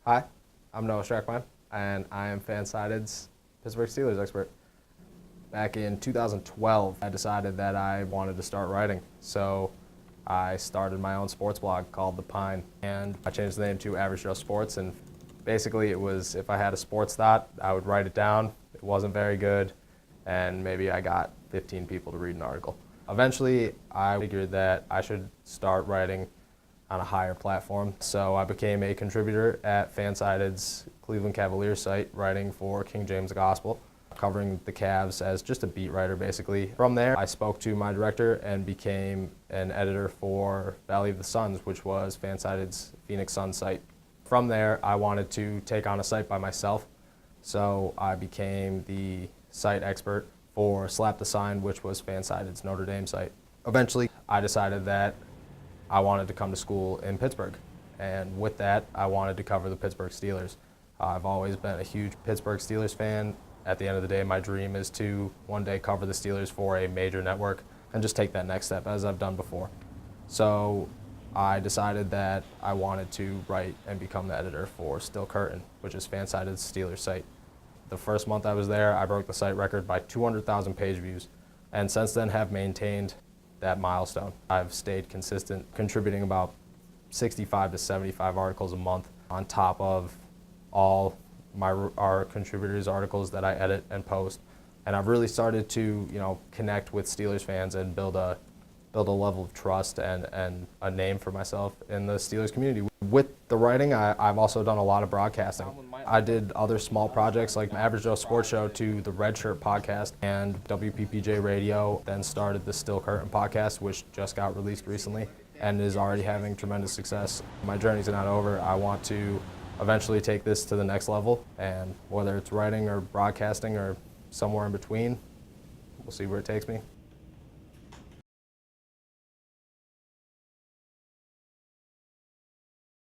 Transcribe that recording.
Hi, I'm Noah Streckman, and I am FanSided's Pittsburgh Steelers expert. Back in 2012, I decided that I wanted to start writing, so I started my own sports blog called The Pine, and I changed the name to Average Joe Sports, and basically it was if I had a sports thought, I would write it down. It wasn't very good, and maybe I got 15 people to read an article. Eventually, I figured that I should start writing on a higher platform. So I became a contributor at FanSided's Cleveland Cavaliers site, writing for King James Gospel, covering the Cavs as just a beat writer, basically. From there, I spoke to my director and became an editor for Valley of the Suns, which was FanSided's Phoenix Suns site. From there, I wanted to take on a site by myself, so I became the site expert for Slap the Sign, which was FanSided's Notre Dame site. Eventually, I decided that I wanted to come to school in Pittsburgh, and with that, I wanted to cover the Pittsburgh Steelers. I've always been a huge Pittsburgh Steelers fan. At the end of the day, my dream is to one day cover the Steelers for a major network and just take that next step, as I've done before. So I decided that I wanted to write and become the editor for Still Curtain, which is FanSided's Steelers site. The first month I was there, I broke the site record by 200,000 page views, and since then have maintained that milestone. I've stayed consistent, contributing about 65 to 75 articles a month on top of all our contributors' articles that I edit and post. And I've really started to, connect with Steelers fans and build a level of trust and a name for myself in the Steelers community. With the writing, I've also done a lot of broadcasting. I did other small projects like Average Joe Sports Show to the Red Shirt podcast and WPPJ Radio, then started the Still Curtain podcast, which just got released recently and is already having tremendous success. My journey's not over. I want to eventually take this to the next level, and whether it's writing or broadcasting or somewhere in between, we'll see where it takes me.